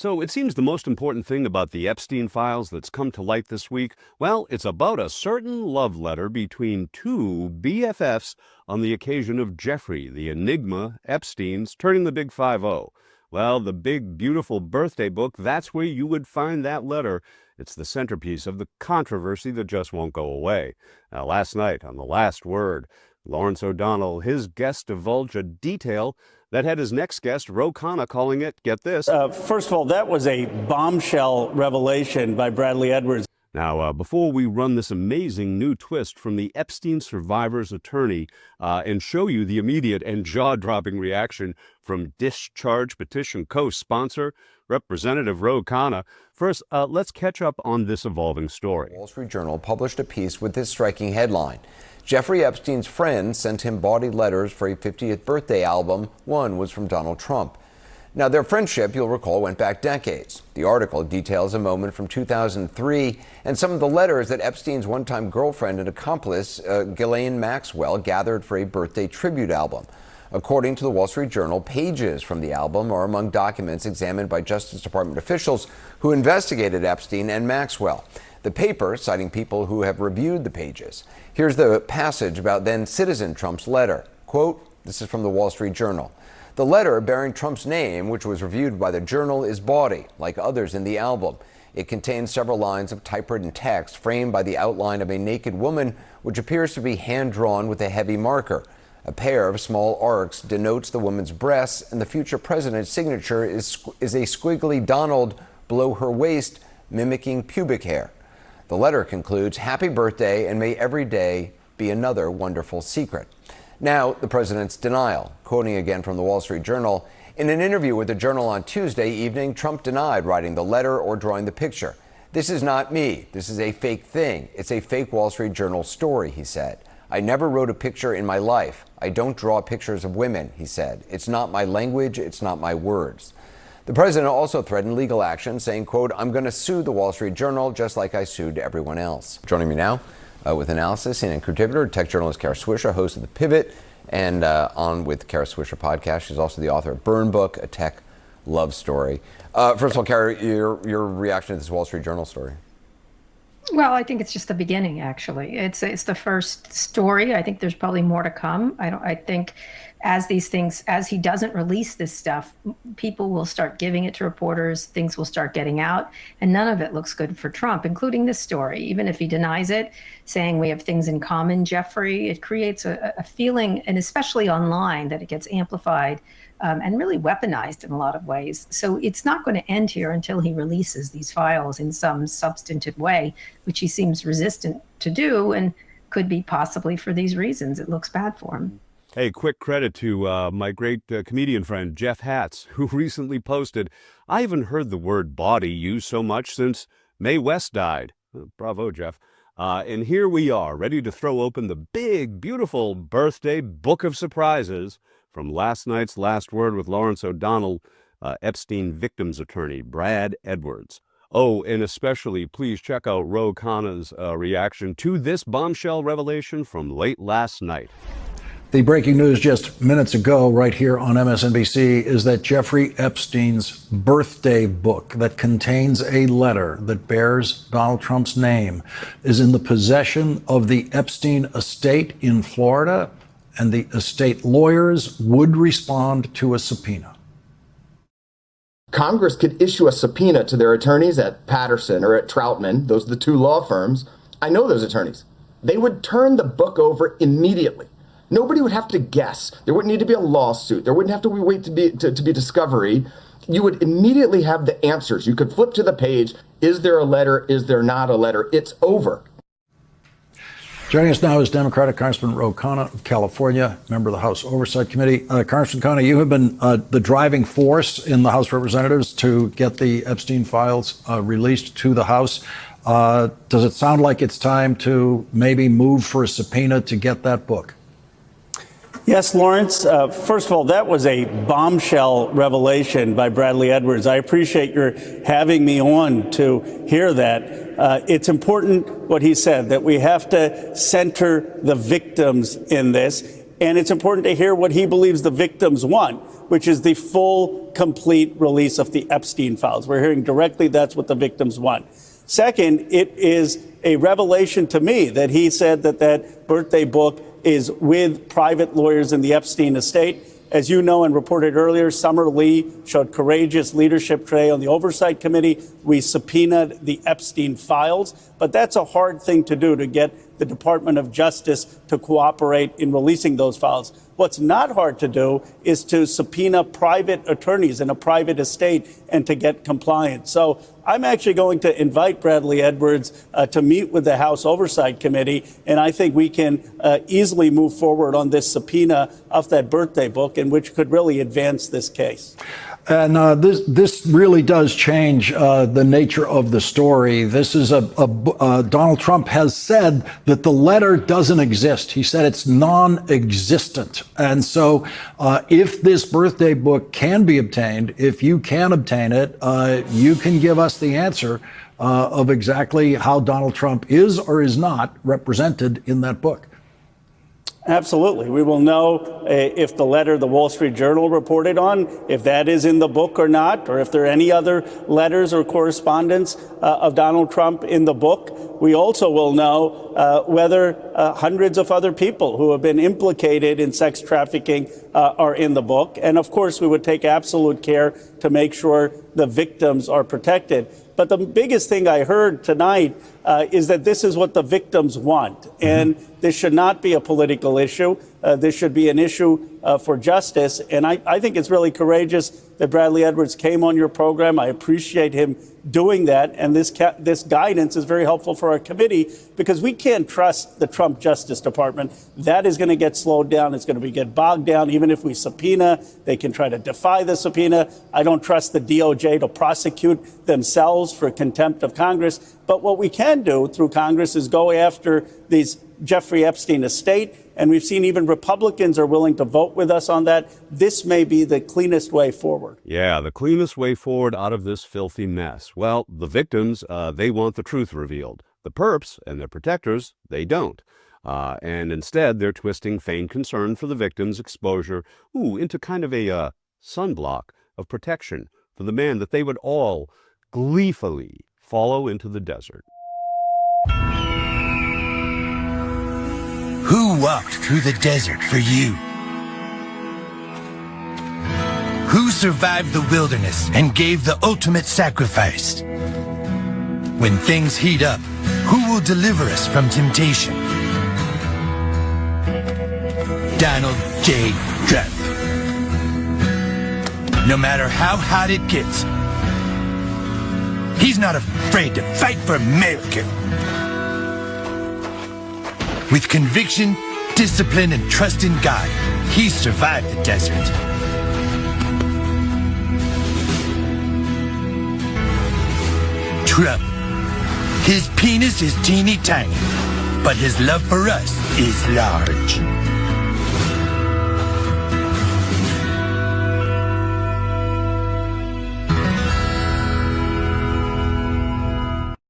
So it seems the most important thing about the Epstein files that's come to light this week, well, it's about a certain love letter between two BFFs on the occasion of Jeffrey, the enigma Epstein's turning the big 50. Well, the big, beautiful birthday book, that's where you would find that letter. It's the centerpiece of the controversy that just won't go away. Now, last night on The Last Word, Lawrence O'Donnell, his guest, divulged a detail that had his next guest, Ro Khanna, calling it, get this. First of all, that was a bombshell revelation by Bradley Edwards. Now, before we run this amazing new twist from the Epstein survivor's attorney and show you the immediate and jaw-dropping reaction from Discharge Petition co-sponsor, Representative Ro Khanna, first, let's catch up on this evolving story. Wall Street Journal published a piece with this striking headline. Jeffrey Epstein's friends sent him bawdy letters for a 50th birthday album. One was from Donald Trump. Now, their friendship, you'll recall, went back decades. The article details a moment from 2003 and some of the letters that Epstein's one-time girlfriend and accomplice, Ghislaine Maxwell, gathered for a birthday tribute album. According to the Wall Street Journal, pages from the album are among documents examined by Justice Department officials who investigated Epstein and Maxwell. The paper, citing people who have reviewed the pages. Here's the passage about then-citizen Trump's letter. Quote, this is from the Wall Street Journal. The letter bearing Trump's name, which was reviewed by the Journal, is bawdy, like others in the album. It contains several lines of typewritten text framed by the outline of a naked woman, which appears to be hand-drawn with a heavy marker. A pair of small arcs denotes the woman's breasts, and the future president's signature is a squiggly Donald below her waist, mimicking pubic hair. The letter concludes, "Happy birthday, and may every day be another wonderful secret." Now, the president's denial. Quoting again from the Wall Street Journal, in an interview with the Journal on Tuesday evening, Trump denied writing the letter or drawing the picture. "This is not me. This is a fake thing. It's a fake Wall Street Journal story," he said. "I never wrote a picture in my life. I don't draw pictures of women," he said. "It's not my language. It's not my words." The president also threatened legal action, saying, quote, "I'm going to sue the Wall Street Journal just like I sued everyone else." Joining me now with analysis and contributor, tech journalist Kara Swisher, host of The Pivot, and on with Kara Swisher podcast. She's also the author of Burn Book, a tech love story. First of all, Kara, your reaction to this Wall Street Journal story? Well, I think it's just the beginning, actually. It's the first story. I think there's probably more to come. I think as he doesn't release this stuff, people will start giving it to reporters, things will start getting out, and none of it looks good for Trump, including this story. Even if he denies it, saying we have things in common, Jeffrey, it creates a feeling, and especially online, that it gets amplified and really weaponized in a lot of ways. So it's not going to end here until he releases these files in some substantive way, which he seems resistant to do, and could be possibly for these reasons. It looks bad for him. Hey, quick credit to my great comedian friend, Jeff Hatz, who recently posted, "I haven't heard the word body used so much since Mae West died." Bravo, Jeff. And here we are, ready to throw open the big, beautiful birthday book of surprises from last night's Last Word with Lawrence O'Donnell, Epstein victim's attorney, Brad Edwards. Oh, and especially please check out Ro Khanna's reaction to this bombshell revelation from late last night. The breaking news just minutes ago right here on MSNBC is that Jeffrey Epstein's birthday book that contains a letter that bears Donald Trump's name is in the possession of the Epstein estate in Florida, and the estate lawyers would respond to a subpoena. Congress could issue a subpoena to their attorneys at Patterson or at Troutman. Those are the two law firms. I know those attorneys. They would turn the book over immediately. Nobody would have to guess. There wouldn't need to be a lawsuit. There wouldn't have to wait to be discovery. You would immediately have the answers. You could flip to the page. Is there a letter? Is there not a letter? It's over. Joining us now is Democratic Congressman Ro Khanna of California, member of the House Oversight Committee. Congressman Khanna, you have been the driving force in the House of Representatives to get the Epstein files released to the House. Does it sound like it's time to maybe move for a subpoena to get that book? Yes, Lawrence. First of all, that was a bombshell revelation by Bradley Edwards. I appreciate your having me on to hear that. It's important what he said, that we have to center the victims in this. And it's important to hear what he believes the victims want. which is the full, complete release of the Epstein files. We're hearing directly that's what the victims want. Second, it is a revelation to me that he said that that birthday book is with private lawyers in the Epstein estate. As you know and reported earlier, Summer Lee showed courageous leadership today on the Oversight Committee. We subpoenaed the Epstein files, but that's a hard thing to do, to get the Department of Justice to cooperate in releasing those files. What's not hard to do is to subpoena private attorneys in a private estate and to get compliance. So I'm actually going to invite Bradley Edwards to meet with the House Oversight Committee, and I think we can easily move forward on this subpoena of that birthday book, and which could really advance this case. And this really does change the nature of the story. This is Donald Trump has said that the letter doesn't exist. He said it's non-existent. And so if this birthday book can be obtained, if you can obtain it, you can give us the answer of exactly how Donald Trump is or is not represented in that book. Absolutely. We will know if the letter the Wall Street Journal reported on, if that is in the book or not, or if there are any other letters or correspondence of Donald Trump in the book. We also will know whether hundreds of other people who have been implicated in sex trafficking are in the book. And of course, we would take absolute care to make sure the victims are protected. But the biggest thing I heard tonight is that this is what the victims want. And this should not be a political issue. This should be an issue for justice. And I think it's really courageous that Bradley Edwards came on your program. I appreciate him doing that. And this guidance is very helpful for our committee, because we can't trust the Trump Justice Department. That is going to get slowed down. It's going to get bogged down. Even if we subpoena, they can try to defy the subpoena. I don't trust the DOJ to prosecute themselves for contempt of Congress. But what we can do through Congress is go after these Jeffrey Epstein estate. And we've seen even Republicans are willing to vote with us on that. This may be the cleanest way forward. Yeah, the cleanest way forward out of this filthy mess. Well, the victims, they want the truth revealed. The perps and their protectors, they don't. And instead, they're twisting feigned concern for the victims' exposure into kind of a sunblock of protection for the man that they would all gleefully follow into the desert. Who walked through the desert for you? Who survived the wilderness and gave the ultimate sacrifice? When things heat up, who will deliver us from temptation? Donald J. Trump. No matter how hot it gets, he's not afraid to fight for America. With conviction, discipline, and trust in God, he survived the desert. Trump. His penis is teeny tiny, but his love for us is large.